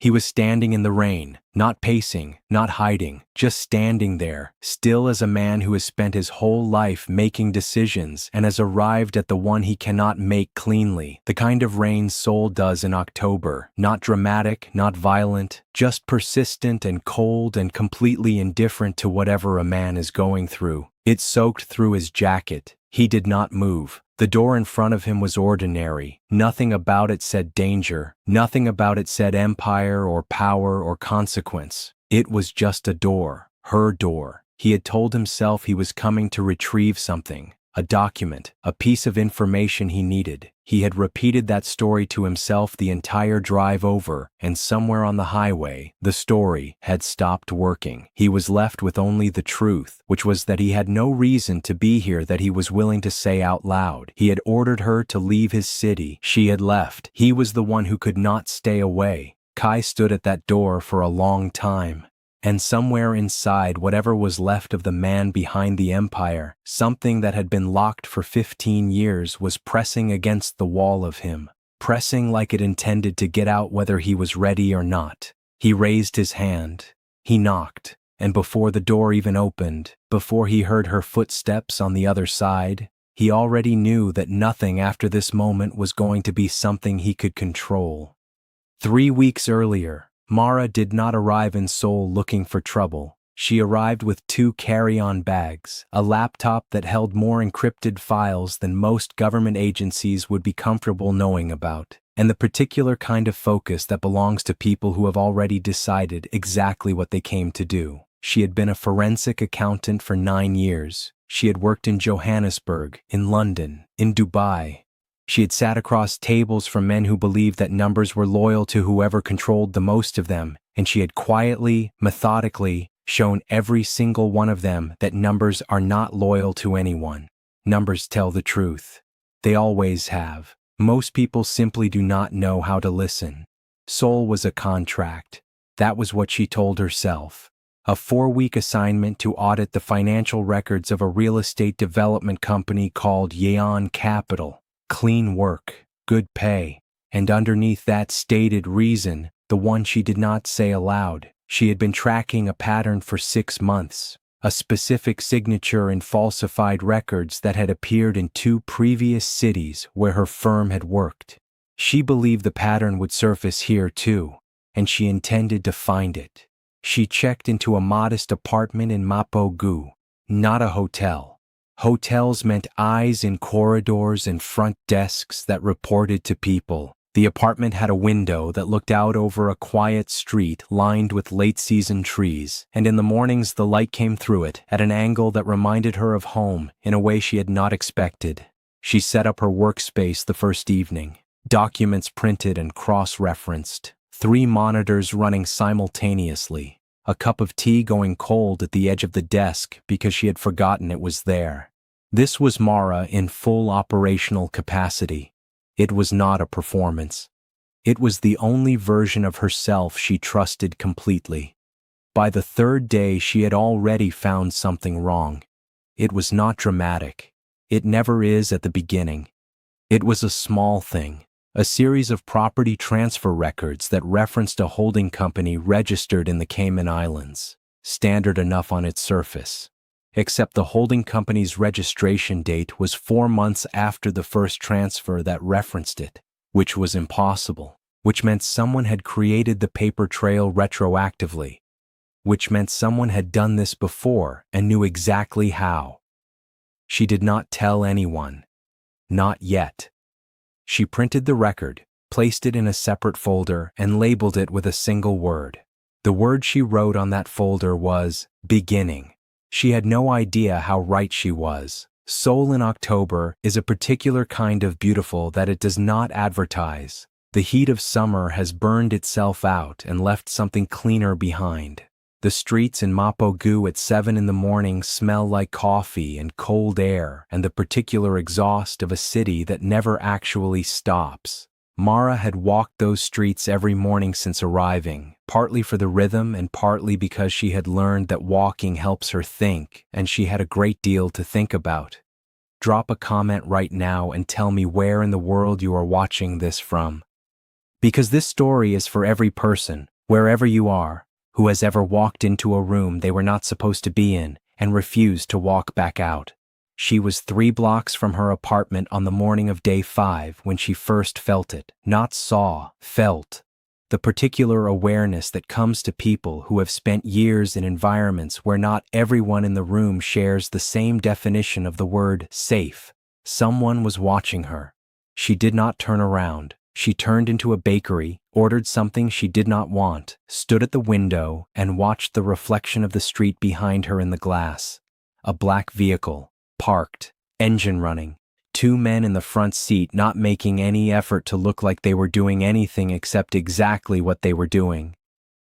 He was standing in the rain, not pacing, not hiding, just standing there, still as a man who has spent his whole life making decisions and has arrived at the one he cannot make cleanly. The kind of rain Seoul does in October, not dramatic, not violent, just persistent and cold and completely indifferent to whatever a man is going through. It soaked through his jacket. He did not move. The door in front of him was ordinary. Nothing about it said danger. Nothing about it said empire or power or consequence. It was just a door, her door. He had told himself he was coming to retrieve something, a document, a piece of information he needed. He had repeated that story to himself the entire drive over, and somewhere on the highway, the story had stopped working. He was left with only the truth, which was that he had no reason to be here that he was willing to say out loud. He had ordered her to leave his city. She had left. He was the one who could not stay away. Kai stood at that door for a long time. And somewhere inside whatever was left of the man behind the empire, something that had been locked for 15 years was pressing against the wall of him, pressing like it intended to get out whether he was ready or not. He raised his hand. He knocked, and before the door even opened, before he heard her footsteps on the other side, he already knew that nothing after this moment was going to be something he could control. 3 weeks earlier, Mara did not arrive in Seoul looking for trouble. She arrived with 2 carry-on bags, a laptop that held more encrypted files than most government agencies would be comfortable knowing about, and the particular kind of focus that belongs to people who have already decided exactly what they came to do. She had been a forensic accountant for 9 years. She had worked in Johannesburg, in London, in Dubai. She had sat across tables from men who believed that numbers were loyal to whoever controlled the most of them, and she had quietly, methodically, shown every single one of them that numbers are not loyal to anyone. Numbers tell the truth. They always have. Most people simply do not know how to listen. Seoul was a contract. That was what she told herself. A 4-week assignment to audit the financial records of a real estate development company called Yeon Capital. Clean work, good pay, and underneath that stated reason, the one she did not say aloud, she had been tracking a pattern for 6 months, a specific signature in falsified records that had appeared in 2 previous cities where her firm had worked. She believed the pattern would surface here too, and she intended to find it. She checked into a modest apartment in Mapo-gu, not a hotel. Hotels meant eyes in corridors and front desks that reported to people. The apartment had a window that looked out over a quiet street lined with late-season trees, and in the mornings the light came through it at an angle that reminded her of home in a way she had not expected. She set up her workspace the first evening, documents printed and cross-referenced, 3 monitors running simultaneously, a cup of tea going cold at the edge of the desk because she had forgotten it was there. This was Mara in full operational capacity. It was not a performance. It was the only version of herself she trusted completely. By the 3rd day, she had already found something wrong. It was not dramatic. It never is at the beginning. It was a small thing, a series of property transfer records that referenced a holding company registered in the Cayman Islands. Standard enough on its surface. Except the holding company's registration date was 4 months after the first transfer that referenced it, which was impossible, which meant someone had created the paper trail retroactively, which meant someone had done this before and knew exactly how. She did not tell anyone. Not yet. She printed the record, placed it in a separate folder, and labeled it with a single word. The word she wrote on that folder was beginning. She had no idea how right she was. Seoul in October is a particular kind of beautiful that it does not advertise. The heat of summer has burned itself out and left something cleaner behind. The streets in Mapo-gu at 7 in the morning smell like coffee and cold air and the particular exhaust of a city that never actually stops. Mara had walked those streets every morning since arriving, partly for the rhythm and partly because she had learned that walking helps her think, and she had a great deal to think about. Drop a comment right now and tell me where in the world you are watching this from. Because this story is for every person, wherever you are, who has ever walked into a room they were not supposed to be in and refused to walk back out. She was 3 blocks from her apartment on the morning of day 5 when she first felt it, not saw, felt. The particular awareness that comes to people who have spent years in environments where not everyone in the room shares the same definition of the word safe. Someone was watching her. She did not turn around. She turned into a bakery, ordered something she did not want, stood at the window, and watched the reflection of the street behind her in the glass. A black vehicle, parked, engine running. 2 men in the front seat not making any effort to look like they were doing anything except exactly what they were doing.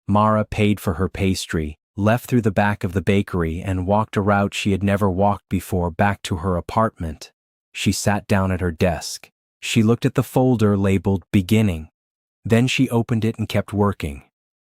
Mara paid for her pastry, left through the back of the bakery, and walked a route she had never walked before back to her apartment. She sat down at her desk. She looked at the folder labeled Beginning. Then she opened it and kept working.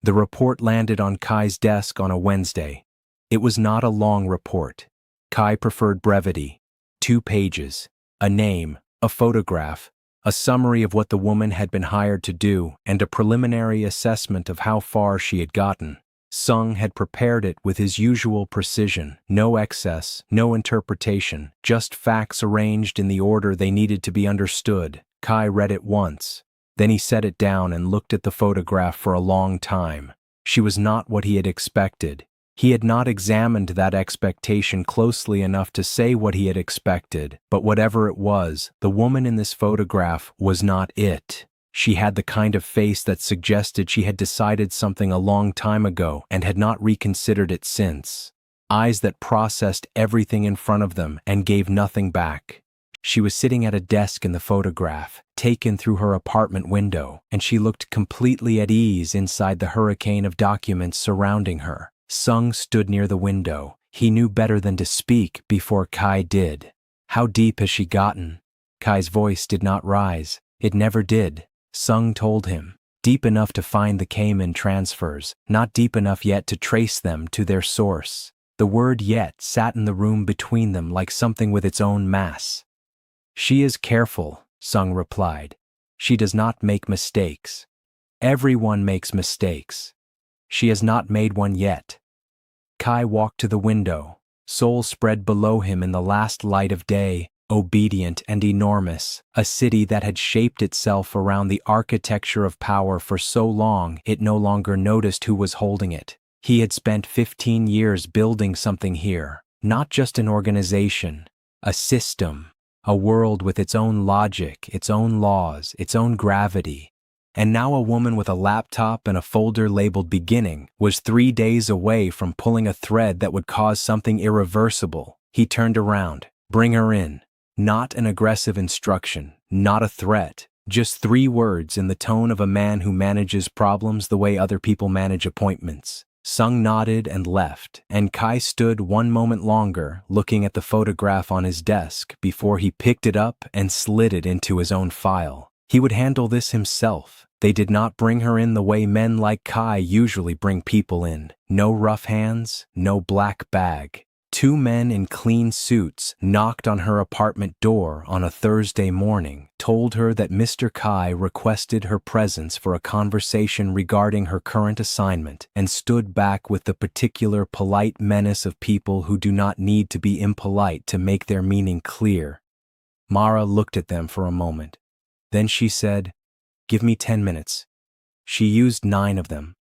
The report landed on Kai's desk on a Wednesday. It was not a long report. Kai preferred brevity. 2 pages. A name, a photograph, a summary of what the woman had been hired to do, and a preliminary assessment of how far she had gotten. Sung had prepared it with his usual precision, no excess, no interpretation, just facts arranged in the order they needed to be understood. Kai read it once. Then he set it down and looked at the photograph for a long time. She was not what he had expected. He had not examined that expectation closely enough to say what he had expected, but whatever it was, the woman in this photograph was not it. She had the kind of face that suggested she had decided something a long time ago and had not reconsidered it since. Eyes that processed everything in front of them and gave nothing back. She was sitting at a desk in the photograph, taken through her apartment window, and she looked completely at ease inside the hurricane of documents surrounding her. Sung stood near the window. He knew better than to speak before Kai did. How deep has she gotten? Kai's voice did not rise. It never did. Sung told him. Deep enough to find the Cayman transfers, not deep enough yet to trace them to their source. The word yet sat in the room between them like something with its own mass. She is careful, Sung replied. She does not make mistakes. Everyone makes mistakes. She has not made one yet. Kai walked to the window. Seoul spread below him in the last light of day, obedient and enormous, a city that had shaped itself around the architecture of power for so long it no longer noticed who was holding it. He had spent 15 years building something here, not just an organization, a system, a world with its own logic, its own laws, its own gravity. And now a woman with a laptop and a folder labeled Beginning was 3 days away from pulling a thread that would cause something irreversible. He turned around. Bring her in. Not an aggressive instruction, not a threat, just 3 words in the tone of a man who manages problems the way other people manage appointments. Sung nodded and left, and Kai stood 1 moment longer looking at the photograph on his desk before he picked it up and slid it into his own file. He would handle this himself. They did not bring her in the way men like Kai usually bring people in. No rough hands, no black bag. 2 men in clean suits knocked on her apartment door on a Thursday morning, told her that Mr. Kai requested her presence for a conversation regarding her current assignment, and stood back with the particular polite menace of people who do not need to be impolite to make their meaning clear. Mara looked at them for a moment. Then she said, "Give me 10 minutes." She used 9 of them.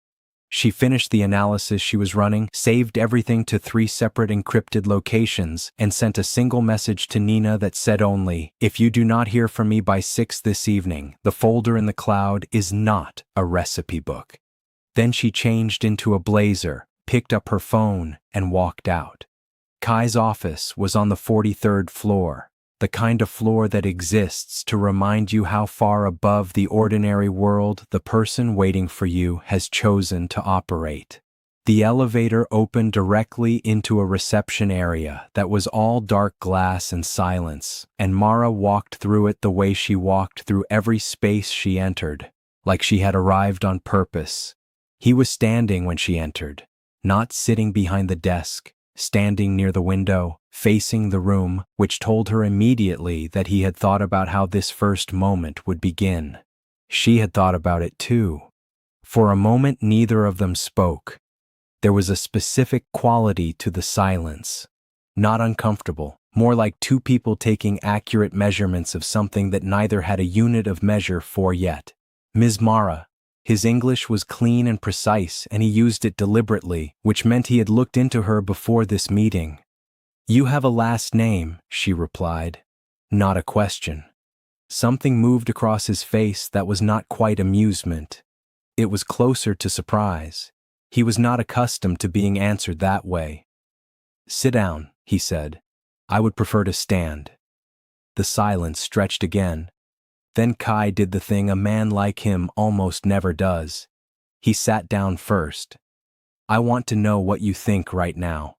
She finished the analysis she was running, saved everything to 3 separate encrypted locations, and sent a single message to Nina that said only, "If you do not hear from me by 6 this evening, the folder in the cloud is not a recipe book." Then she changed into a blazer, picked up her phone, and walked out. Kai's office was on the 43rd floor. The kind of floor that exists to remind you how far above the ordinary world the person waiting for you has chosen to operate. The elevator opened directly into a reception area that was all dark glass and silence, and Mara walked through it the way she walked through every space she entered, like she had arrived on purpose. He was standing when she entered, not sitting behind the desk, standing near the window, facing the room, which told her immediately that he had thought about how this first moment would begin. She had thought about it too. For a moment, neither of them spoke. There was a specific quality to the silence. Not uncomfortable, more like two people taking accurate measurements of something that neither had a unit of measure for yet. Ms. Mara. His English was clean and precise, and he used it deliberately, which meant he had looked into her before this meeting. You have a last name, she replied. Not a question. Something moved across his face that was not quite amusement. It was closer to surprise. He was not accustomed to being answered that way. Sit down, he said. I would prefer to stand. The silence stretched again. Then Kai did the thing a man like him almost never does. He sat down first. I want to know what you think right now.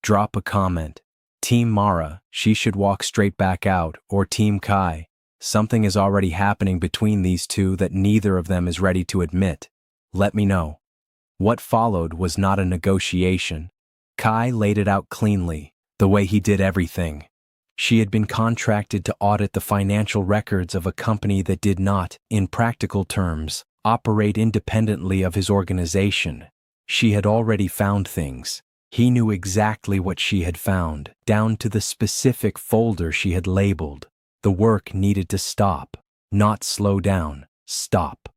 Drop a comment. Team Mara, she should walk straight back out, or Team Kai. Something is already happening between these two that neither of them is ready to admit. Let me know. What followed was not a negotiation. Kai laid it out cleanly, the way he did everything. She had been contracted to audit the financial records of a company that did not, in practical terms, operate independently of his organization. She had already found things. He knew exactly what she had found, down to the specific folder she had labeled. The work needed to stop, not slow down, stop.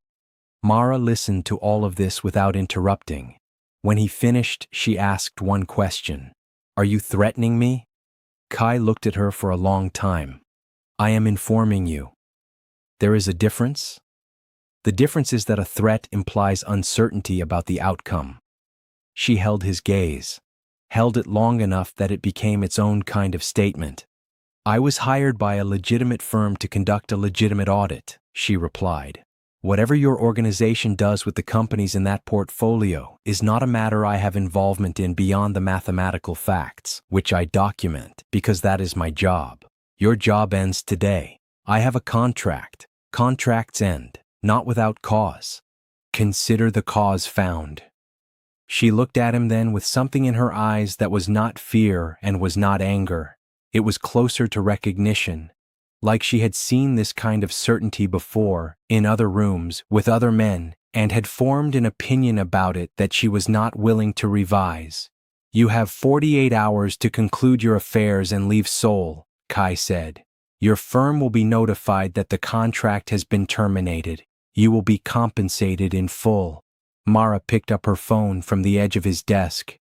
Mara listened to all of this without interrupting. When he finished, she asked one question. Are you threatening me? Kai looked at her for a long time. I am informing you. There is a difference? The difference is that a threat implies uncertainty about the outcome. She held his gaze, held it long enough that it became its own kind of statement. I was hired by a legitimate firm to conduct a legitimate audit, she replied. Whatever your organization does with the companies in that portfolio is not a matter I have involvement in beyond the mathematical facts, which I document, because that is my job. Your job ends today. I have a contract. Contracts end, not without cause. Consider the cause found. She looked at him then with something in her eyes that was not fear and was not anger. It was closer to recognition. Like she had seen this kind of certainty before, in other rooms, with other men, and had formed an opinion about it that she was not willing to revise. You have 48 hours to conclude your affairs and leave Seoul, Kai said. Your firm will be notified that the contract has been terminated. You will be compensated in full. Mara picked up her phone from the edge of his desk.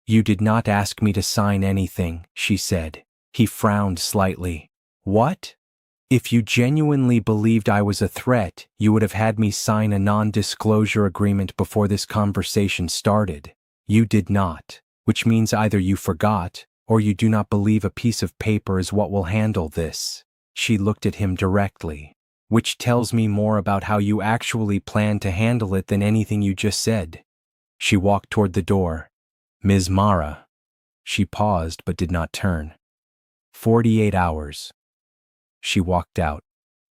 You did not ask me to sign anything, she said. He frowned slightly. What? If you genuinely believed I was a threat, you would have had me sign a non-disclosure agreement before this conversation started. You did not, which means either you forgot, or you do not believe a piece of paper is what will handle this. She looked at him directly, which tells me more about how you actually plan to handle it than anything you just said. She walked toward the door. Ms. Mara. She paused but did not turn. 48 hours. She walked out,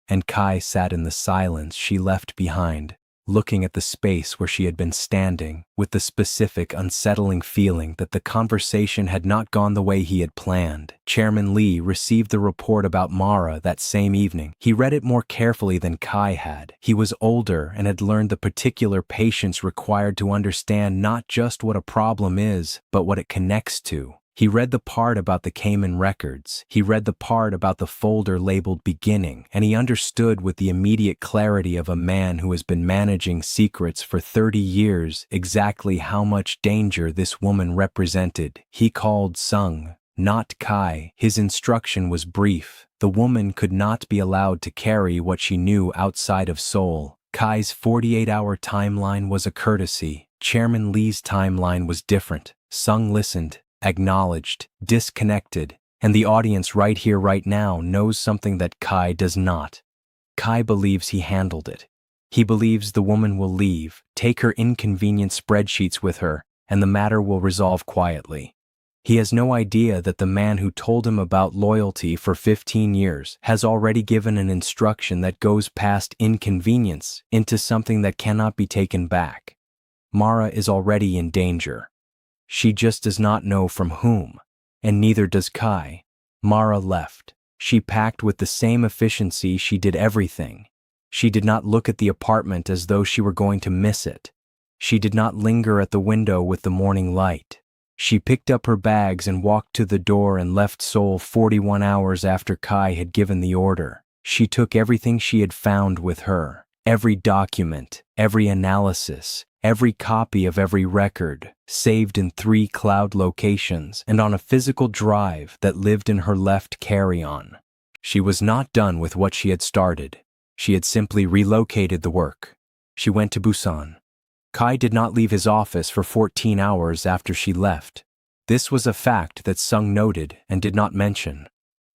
and Kai sat in the silence she left behind, looking at the space where she had been standing, with the specific, unsettling feeling that the conversation had not gone the way he had planned. Chairman Lee received the report about Mara that same evening. He read it more carefully than Kai had. He was older and had learned the particular patience required to understand not just what a problem is, but what it connects to. He read the part about the Cayman records, he read the part about the folder labeled beginning, and he understood with the immediate clarity of a man who has been managing secrets for 30 years exactly how much danger this woman represented. He called Sung, not Kai. His instruction was brief. The woman could not be allowed to carry what she knew outside of Seoul. Kai's 48-hour timeline was a courtesy. Chairman Lee's timeline was different. Sung listened, acknowledged, disconnected, and the audience right here right now knows something that Kai does not. Kai believes he handled it. He believes the woman will leave, take her inconvenient spreadsheets with her, and the matter will resolve quietly. He has no idea that the man who told him about loyalty for 15 years has already given an instruction that goes past inconvenience into something that cannot be taken back. Mara is already in danger. She just does not know from whom, and neither does Kai. Mara left. She packed with the same efficiency she did everything. She did not look at the apartment as though she were going to miss it. She did not linger at the window with the morning light. She picked up her bags and walked to the door and left Seoul 41 hours after Kai had given the order. She took everything she had found with her, every document, every analysis, every copy of every record, saved in 3 cloud locations and on a physical drive that lived in her left carry-on. She was not done with what she had started. She had simply relocated the work. She went to Busan. Kai did not leave his office for 14 hours after she left. This was a fact that Sung noted and did not mention.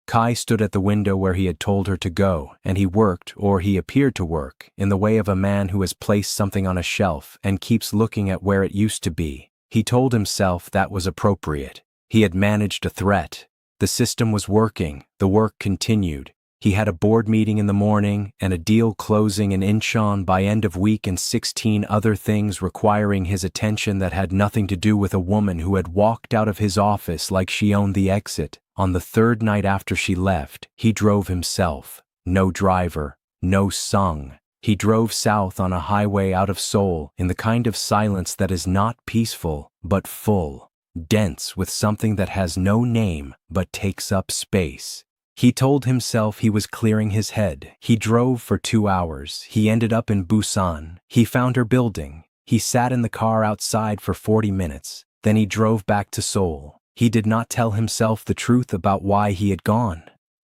Kai stood at the window where he had told her to go, and he worked, or he appeared to work, in the way of a man who has placed something on a shelf and keeps looking at where it used to be. He told himself that was appropriate. He had managed a threat. The system was working. The work continued. He had a board meeting in the morning and a deal closing in Incheon by end of week and 16 other things requiring his attention that had nothing to do with a woman who had walked out of his office like she owned the exit. On the 3rd night after she left, he drove himself. No driver, no Sung. He drove south on a highway out of Seoul in the kind of silence that is not peaceful, but full, dense with something that has no name but takes up space. He told himself he was clearing his head. He drove for 2 hours. He ended up in Busan. He found her building. He sat in the car outside for 40 minutes. Then he drove back to Seoul. He did not tell himself the truth about why he had gone.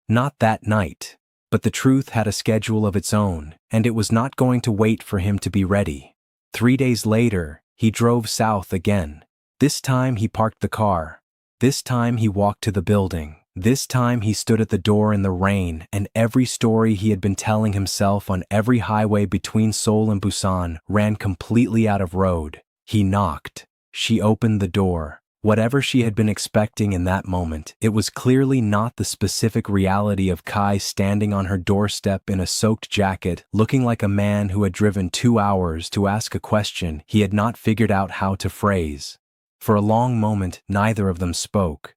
Not that night. But the truth had a schedule of its own, and it was not going to wait for him to be ready. 3 days later, he drove south again. This time he parked the car. This time he walked to the building. This time he stood at the door in the rain, and every story he had been telling himself on every highway between Seoul and Busan ran completely out of road. He knocked. She opened the door. Whatever she had been expecting in that moment, it was clearly not the specific reality of Kai standing on her doorstep in a soaked jacket, looking like a man who had driven 2 hours to ask a question he had not figured out how to phrase. For a long moment, neither of them spoke.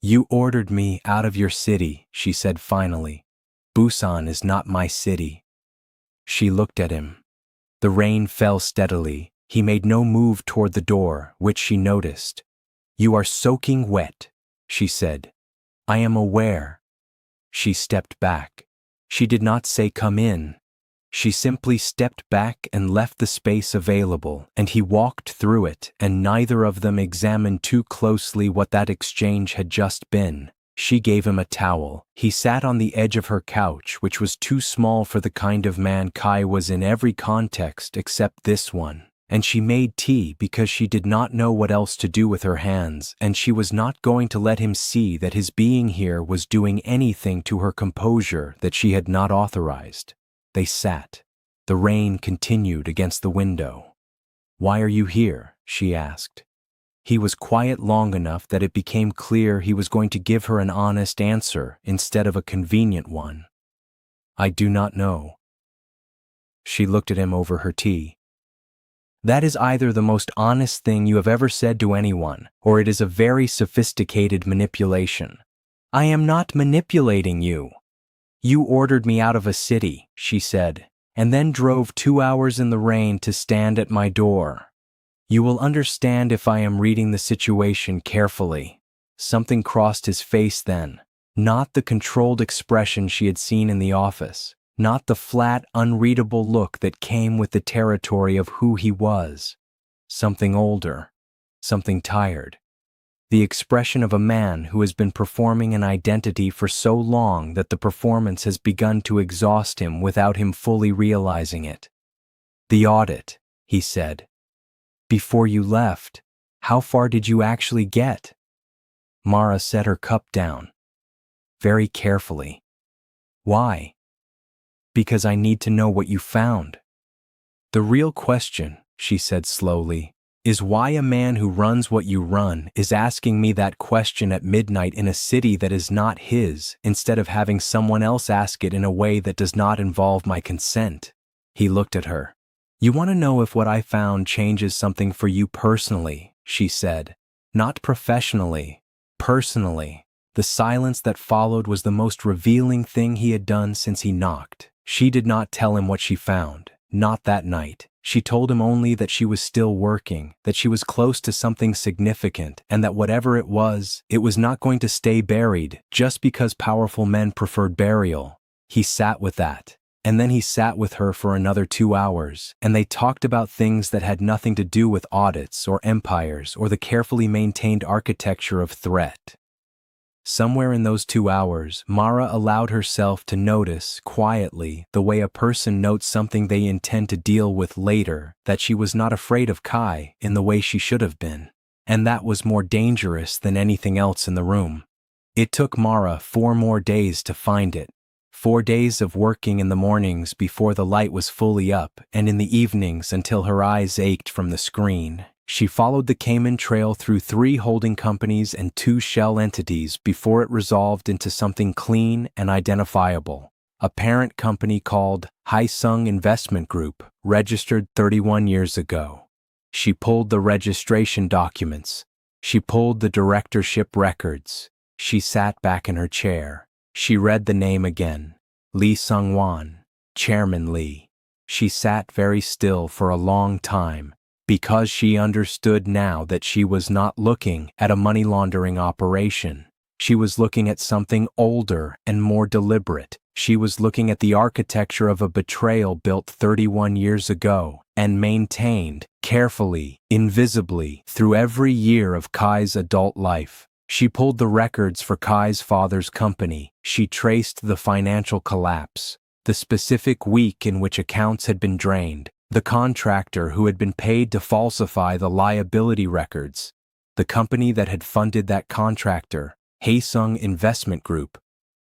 "You ordered me out of your city," she said finally. "Busan is not my city." She looked at him. The rain fell steadily. He made no move toward the door, which she noticed. "You are soaking wet," she said. "I am aware." She stepped back. She did not say come in. She simply stepped back and left the space available, and he walked through it, and neither of them examined too closely what that exchange had just been. She gave him a towel. He sat on the edge of her couch, which was too small for the kind of man Kai was in every context except this one. And she made tea because she did not know what else to do with her hands, and she was not going to let him see that his being here was doing anything to her composure that she had not authorized. They sat. The rain continued against the window. "Why are you here?" she asked. He was quiet long enough that it became clear he was going to give her an honest answer instead of a convenient one. "I do not know." She looked at him over her tea. "That is either the most honest thing you have ever said to anyone, or it is a very sophisticated manipulation." "I am not manipulating you." "You ordered me out of a city," she said, "and then drove 2 hours in the rain to stand at my door. You will understand if I am reading the situation carefully." Something crossed his face then. Not the controlled expression she had seen in the office. Not the flat, unreadable look that came with the territory of who he was. Something older. Something tired. The expression of a man who has been performing an identity for so long that the performance has begun to exhaust him without him fully realizing it. "The audit," he said. "Before you left, how far did you actually get?" Mara set her cup down. Very carefully. "Why?" "Because I need to know what you found." "The real question," she said slowly, "is why a man who runs what you run is asking me that question at midnight in a city that is not his, instead of having someone else ask it in a way that does not involve my consent." He looked at her. "You want to know if what I found changes something for you personally," she said. "Not professionally, personally." The silence that followed was the most revealing thing he had done since he knocked. She did not tell him what she found, not that night. She told him only that she was still working, that she was close to something significant, and that whatever it was not going to stay buried just because powerful men preferred burial. He sat with that. And then he sat with her for another 2 hours, and they talked about things that had nothing to do with audits or empires or the carefully maintained architecture of threat. Somewhere in those 2 hours, Mara allowed herself to notice, quietly, the way a person notes something they intend to deal with later, that she was not afraid of Kai in the way she should have been. And that was more dangerous than anything else in the room. It took Mara 4 more days to find it. 4 days of working in the mornings before the light was fully up, and in the evenings until her eyes ached from the screen. She followed the Cayman Trail through 3 holding companies and 2 shell entities before it resolved into something clean and identifiable. A parent company called Kai Seo Investment Group, registered 31 years ago. She pulled the registration documents. She pulled the directorship records. She sat back in her chair. She read the name again. Lee Sung-won, Chairman Lee. She sat very still for a long time, because she understood now that she was not looking at a money laundering operation. She was looking at something older and more deliberate. She was looking at the architecture of a betrayal built 31 years ago and maintained, carefully, invisibly, through every year of Kai's adult life. She pulled the records for Kai's father's company. She traced the financial collapse, the specific week in which accounts had been drained, the contractor who had been paid to falsify the liability records, the company that had funded that contractor, Kai Seo Investment Group.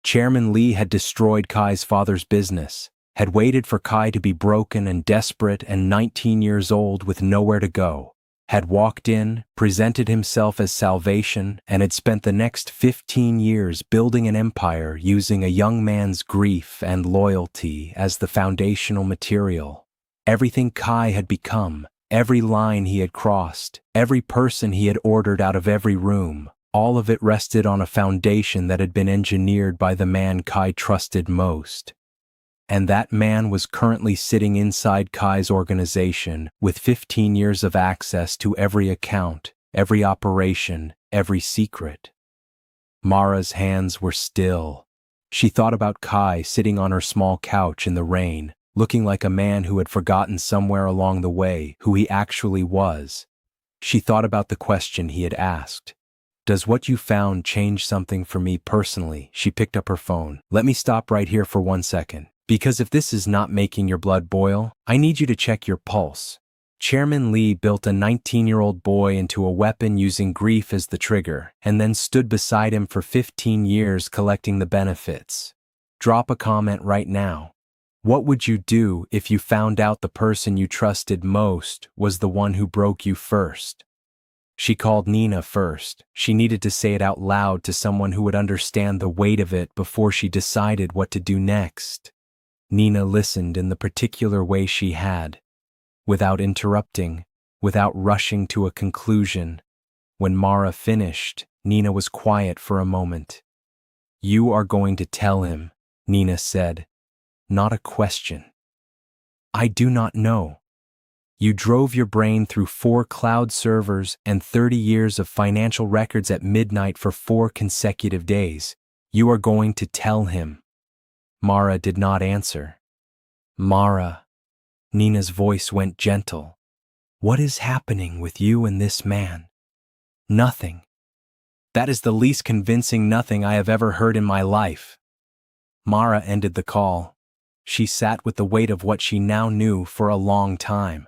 Chairman Lee had destroyed Kai's father's business, had waited for Kai to be broken and desperate and 19 years old with nowhere to go, had walked in, presented himself as salvation, and had spent the next 15 years building an empire using a young man's grief and loyalty as the foundational material. Everything Kai had become, every line he had crossed, every person he had ordered out of every room, all of it rested on a foundation that had been engineered by the man Kai trusted most. And that man was currently sitting inside Kai's organization with 15 years of access to every account, every operation, every secret. Mara's hands were still. She thought about Kai sitting on her small couch in the rain, looking like a man who had forgotten somewhere along the way who he actually was. She thought about the question he had asked. Does what you found change something for me personally? She picked up her phone. Let me stop right here for 1 second. Because if this is not making your blood boil, I need you to check your pulse. Chairman Lee built a 19-year-old boy into a weapon using grief as the trigger, and then stood beside him for 15 years collecting the benefits. Drop a comment right now. What would you do if you found out the person you trusted most was the one who broke you first? She called Nina first. She needed to say it out loud to someone who would understand the weight of it before she decided what to do next. Nina listened in the particular way she had, without interrupting, without rushing to a conclusion. When Mara finished, Nina was quiet for a moment. You are going to tell him, Nina said. Not a question. I do not know. You drove your brain through 4 cloud servers and 30 years of financial records at midnight for 4 consecutive days. You are going to tell him. Mara did not answer. Mara, Nina's voice went gentle. What is happening with you and this man? Nothing. That is the least convincing nothing I have ever heard in my life. Mara ended the call. She sat with the weight of what she now knew for a long time.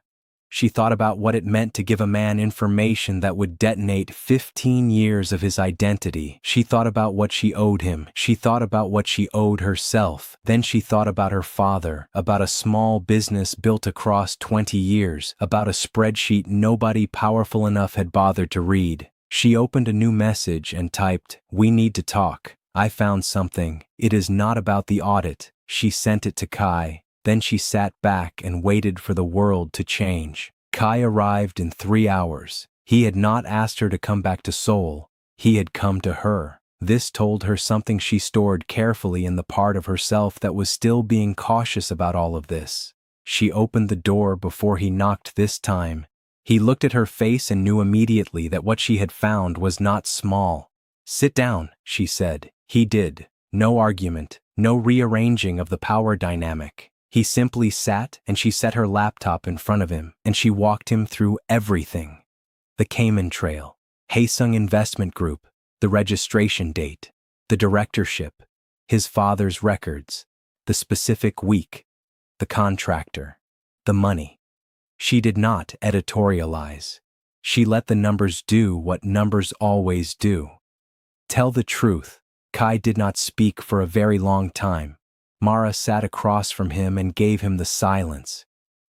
She thought about what it meant to give a man information that would detonate 15 years of his identity. She thought about what she owed him. She thought about what she owed herself. Then she thought about her father, about a small business built across 20 years, about a spreadsheet nobody powerful enough had bothered to read. She opened a new message and typed, "We need to talk. I found something. It is not about the audit." She sent it to Kai. Then she sat back and waited for the world to change. Kai arrived in 3 hours. He had not asked her to come back to Seoul. He had come to her. This told her something she stored carefully in the part of herself that was still being cautious about all of this. She opened the door before he knocked this time. He looked at her face and knew immediately that what she had found was not small. "Sit down," she said. He did. No argument, no rearranging of the power dynamic. He simply sat, and she set her laptop in front of him, and she walked him through everything. The Cayman Trail, Haesung Investment Group, the registration date, the directorship, his father's records, the specific week, the contractor, the money. She did not editorialize. She let the numbers do what numbers always do. Tell the truth, Kai did not speak for a very long time. Mara sat across from him and gave him the silence.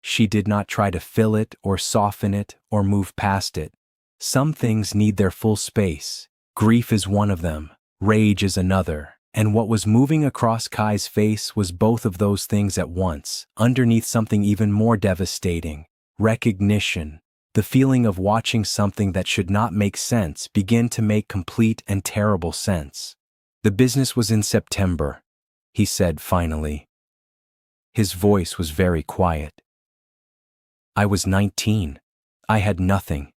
She did not try to fill it or soften it or move past it. Some things need their full space. Grief is one of them, rage is another, and what was moving across Kai's face was both of those things at once, underneath something even more devastating: recognition. The feeling of watching something that should not make sense begin to make complete and terrible sense. "The business was in September," he said finally. His voice was very quiet. "I was 19. I had nothing.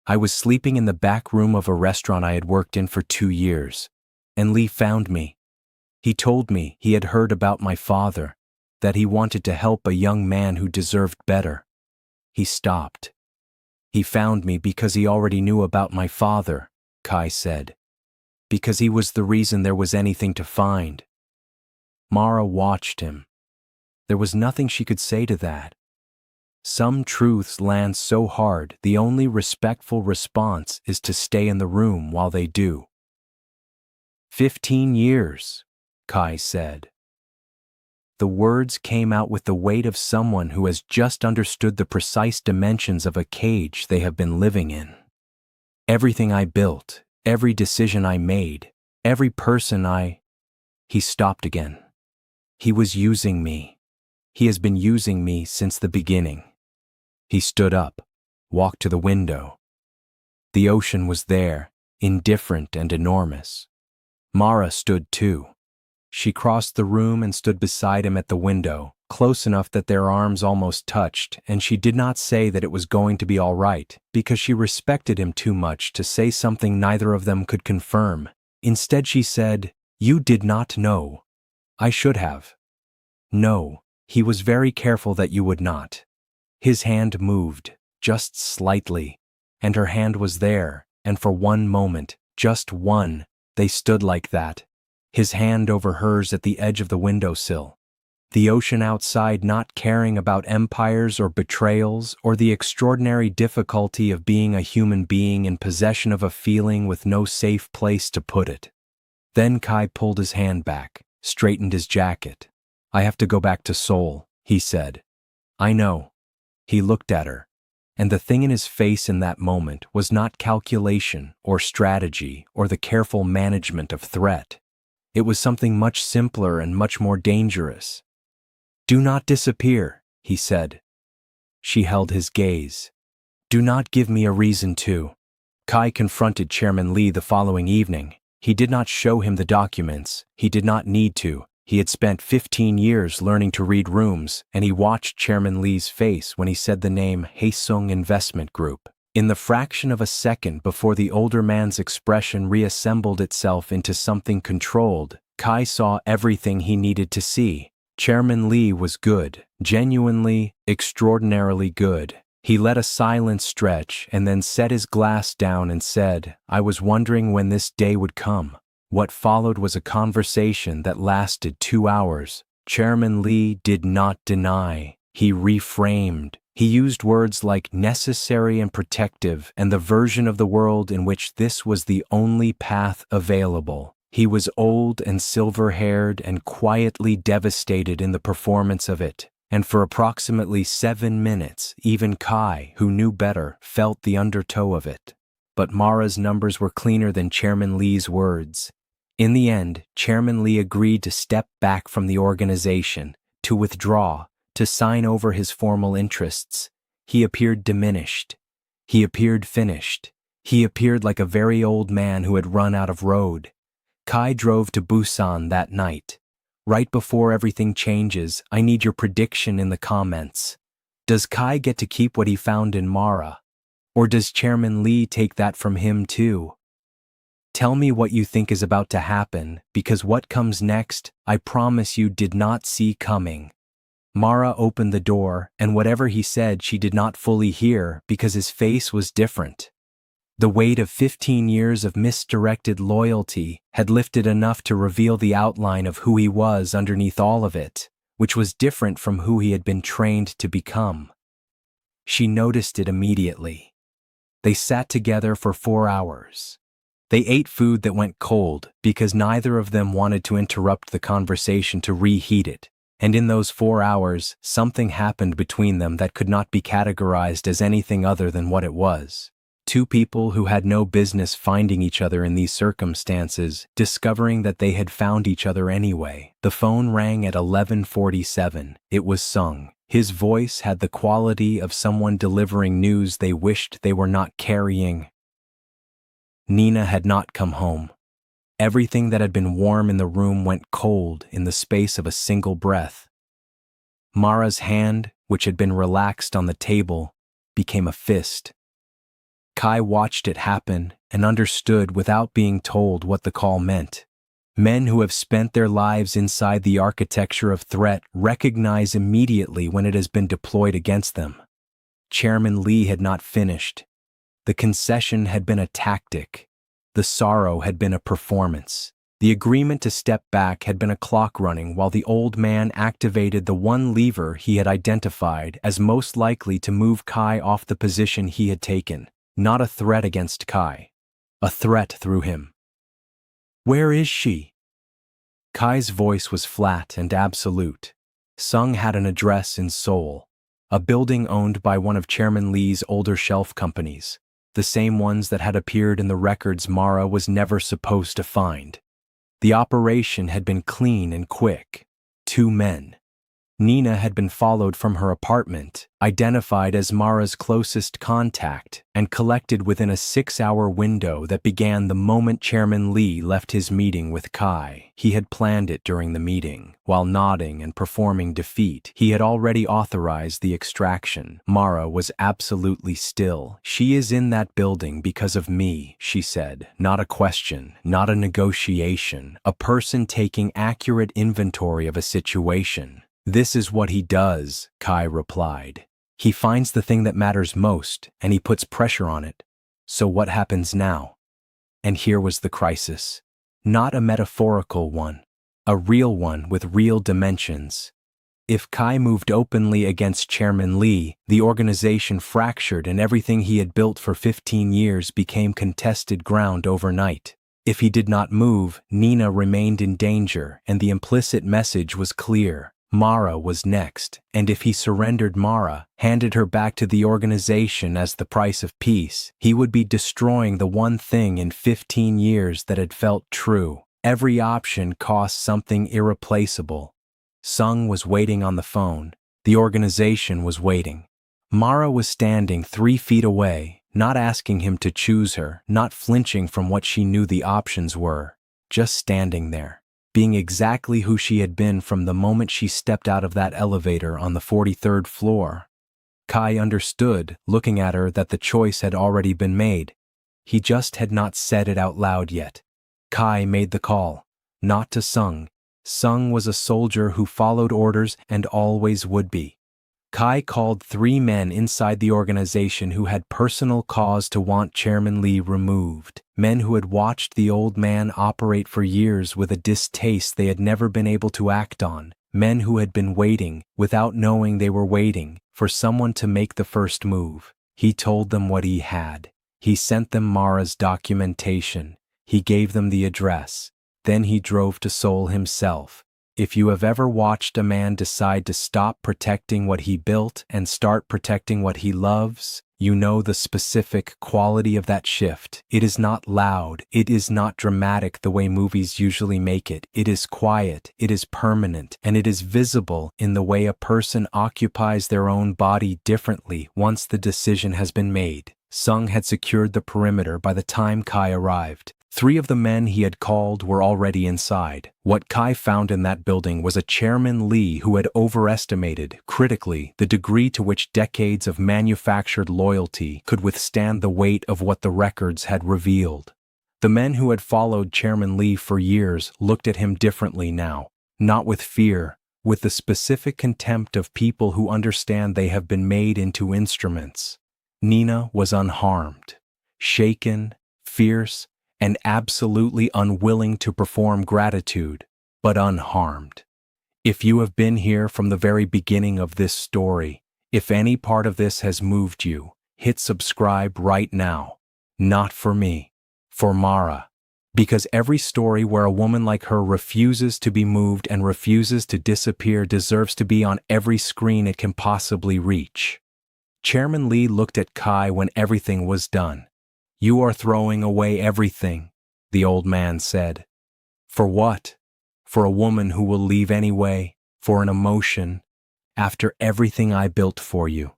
I was sleeping in the back room of a restaurant I had worked in for 2 years, and Lee found me. He told me he had heard about my father, that he wanted to help a young man who deserved better." He stopped. "He found me because he already knew about my father," Kai said. "Because he was the reason there was anything to find." Mara watched him. There was nothing she could say to that. Some truths land so hard, the only respectful response is to stay in the room while they do. 15 years, Kai said. The words came out with the weight of someone who has just understood the precise dimensions of a cage they have been living in. "Everything I built, every decision I made, every person I—" He stopped again. "He was using me. He has been using me since the beginning." He stood up, walked to the window. The ocean was there, indifferent and enormous. Mara stood too. She crossed the room and stood beside him at the window, close enough that their arms almost touched, and she did not say that it was going to be all right, because she respected him too much to say something neither of them could confirm. Instead she said, "You did not know." "I should have." "No, he was very careful that you would not." His hand moved, just slightly, and her hand was there, and for one moment, just one, they stood like that. His hand over hers at the edge of the windowsill. The ocean outside not caring about empires or betrayals or the extraordinary difficulty of being a human being in possession of a feeling with no safe place to put it. Then Kai pulled his hand back, straightened his jacket. "I have to go back to Seoul," he said. "I know." He looked at her, and the thing in his face in that moment was not calculation or strategy or the careful management of threat. It was something much simpler and much more dangerous. "Do not disappear," he said. She held his gaze. "Do not give me a reason to." Kai confronted Chairman Lee the following evening. He did not show him the documents. He did not need to. He had spent 15 years learning to read rooms, and he watched Chairman Lee's face when he said the name Haesung Investment Group. In the fraction of a second before the older man's expression reassembled itself into something controlled, Kai saw everything he needed to see. Chairman Lee was good, genuinely, extraordinarily good. He let a silence stretch and then set his glass down and said, "I was wondering when this day would come." What followed was a conversation that lasted 2 hours. Chairman Lee did not deny. He reframed. He used words like necessary and protective and the version of the world in which this was the only path available. He was old and silver-haired and quietly devastated in the performance of it. And for approximately 7 minutes, even Kai, who knew better, felt the undertow of it. But Mara's numbers were cleaner than Chairman Lee's words. In the end, Chairman Lee agreed to step back from the organization, to withdraw, to sign over his formal interests. He appeared diminished. He appeared finished. He appeared like a very old man who had run out of road. Kai drove to Busan that night. Right before everything changes, I need your prediction in the comments. Does Kai get to keep what he found in Mara? Or does Chairman Lee take that from him too? Tell me what you think is about to happen, because what comes next, I promise you did not see coming. Mara opened the door, and whatever he said she did not fully hear because his face was different. The weight of 15 years of misdirected loyalty had lifted enough to reveal the outline of who he was underneath all of it, which was different from who he had been trained to become. She noticed it immediately. They sat together for 4 hours. They ate food that went cold because neither of them wanted to interrupt the conversation to reheat it, and in those 4 hours, something happened between them that could not be categorized as anything other than what it was. Two people who had no business finding each other in these circumstances, discovering that they had found each other anyway. The phone rang at 11:47. It was Sung. His voice had the quality of someone delivering news they wished they were not carrying. Nina had not come home. Everything that had been warm in the room went cold in the space of a single breath. Mara's hand, which had been relaxed on the table, became a fist. Kai watched it happen and understood without being told what the call meant. Men who have spent their lives inside the architecture of threat recognize immediately when it has been deployed against them. Chairman Lee had not finished. The concession had been a tactic. The sorrow had been a performance. The agreement to step back had been a clock running while the old man activated the one lever he had identified as most likely to move Kai off the position he had taken. Not a threat against Kai. A threat through him. Where is she? Kai's voice was flat and absolute. Sung had an address in Seoul, a building owned by one of Chairman Lee's older shelf companies, the same ones that had appeared in the records Mara was never supposed to find. The operation had been clean and quick. 2 men. Nina had been followed from her apartment, identified as Mara's closest contact, and collected within a 6-hour window that began the moment Chairman Lee left his meeting with Kai. He had planned it during the meeting. While nodding and performing defeat, he had already authorized the extraction. Mara was absolutely still. She is in that building because of me, she said. Not a question, not a negotiation, a person taking accurate inventory of a situation. This is what he does, Kai replied. He finds the thing that matters most, and he puts pressure on it. So what happens now? And here was the crisis. Not a metaphorical one. A real one with real dimensions. If Kai moved openly against Chairman Lee, the organization fractured and everything he had built for 15 years became contested ground overnight. If he did not move, Nina remained in danger, and the implicit message was clear. Mara was next, and if he surrendered Mara, handed her back to the organization as the price of peace, he would be destroying the one thing in 15 years that had felt true. Every option cost something irreplaceable. Sung was waiting on the phone. The organization was waiting. Mara was standing 3 feet away, not asking him to choose her, not flinching from what she knew the options were, just standing there. Being exactly who she had been from the moment she stepped out of that elevator on the 43rd floor. Kai understood, looking at her, that the choice had already been made. He just had not said it out loud yet. Kai made the call, not to Sung. Sung was a soldier who followed orders and always would be. Kai called 3 men inside the organization who had personal cause to want Chairman Lee removed. Men who had watched the old man operate for years with a distaste they had never been able to act on. Men who had been waiting, without knowing they were waiting, for someone to make the first move. He told them what he had. He sent them Mara's documentation. He gave them the address. Then he drove to Seoul himself. If you have ever watched a man decide to stop protecting what he built and start protecting what he loves, you know the specific quality of that shift. It is not loud, it is not dramatic the way movies usually make it. It is quiet, it is permanent, and it is visible in the way a person occupies their own body differently once the decision has been made. Sung had secured the perimeter by the time Kai arrived. 3 of the men he had called were already inside. What Kai found in that building was a Chairman Lee who had overestimated, critically, the degree to which decades of manufactured loyalty could withstand the weight of what the records had revealed. The men who had followed Chairman Lee for years looked at him differently now, not with fear, with the specific contempt of people who understand they have been made into instruments. Nina was unharmed, shaken, fierce, and absolutely unwilling to perform gratitude, but unharmed. If you have been here from the very beginning of this story, if any part of this has moved you, hit subscribe right now. Not for me, for Mara. Because every story where a woman like her refuses to be moved and refuses to disappear deserves to be on every screen it can possibly reach. Chairman Lee looked at Kai when everything was done. "You are throwing away everything," the old man said. "For what? For a woman who will leave anyway? For an emotion? After everything I built for you?"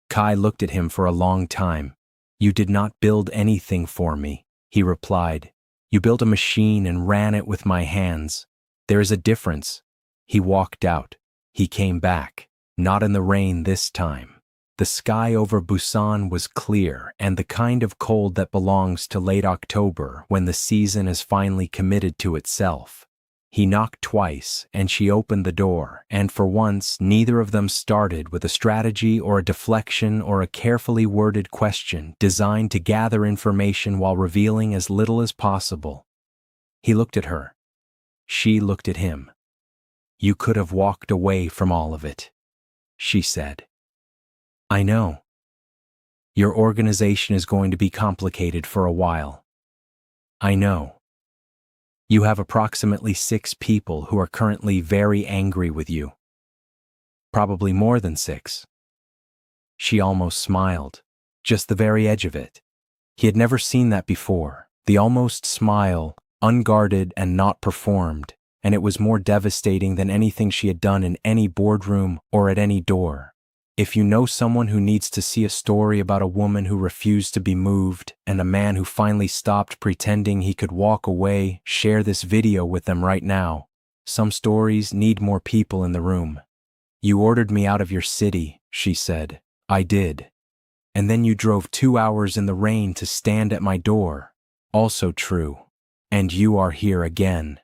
Kai looked at him for a long time. "You did not build anything for me," he replied. "You built a machine and ran it with my hands. There is a difference." He walked out. He came back. Not in the rain this time. The sky over Busan was clear and the kind of cold that belongs to late October when the season is finally committed to itself. He knocked twice and she opened the door, and for once neither of them started with a strategy or a deflection or a carefully worded question designed to gather information while revealing as little as possible. He looked at her. She looked at him. "You could have walked away from all of it," she said. "I know. Your organization is going to be complicated for a while. I know. You have approximately 6 people who are currently very angry with you. Probably more than 6. She almost smiled, just the very edge of it. He had never seen that before, the almost smile, unguarded and not performed, and it was more devastating than anything she had done in any boardroom or at any door. If you know someone who needs to see a story about a woman who refused to be moved and a man who finally stopped pretending he could walk away, share this video with them right now. Some stories need more people in the room. "You ordered me out of your city," she said. "I did. And then you drove 2 hours in the rain to stand at my door." Also true. "And you are here again."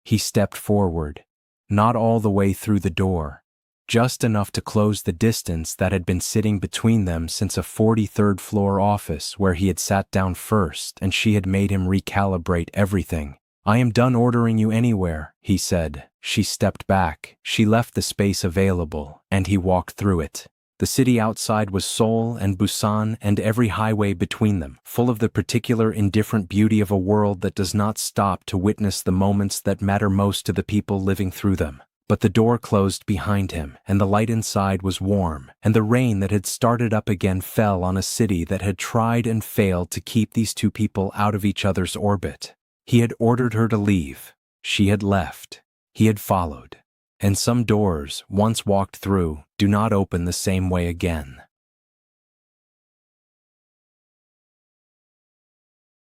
He stepped forward, not all the way through the door. Just enough to close the distance that had been sitting between them since a 43rd floor office where he had sat down first and she had made him recalibrate everything. "I am done ordering you anywhere," he said. She stepped back, she left the space available, and he walked through it. The city outside was Seoul and Busan and every highway between them, full of the particular indifferent beauty of a world that does not stop to witness the moments that matter most to the people living through them. But the door closed behind him, and the light inside was warm, and the rain that had started up again fell on a city that had tried and failed to keep these 2 people out of each other's orbit. He had ordered her to leave. She had left. He had followed. And some doors, once walked through, do not open the same way again.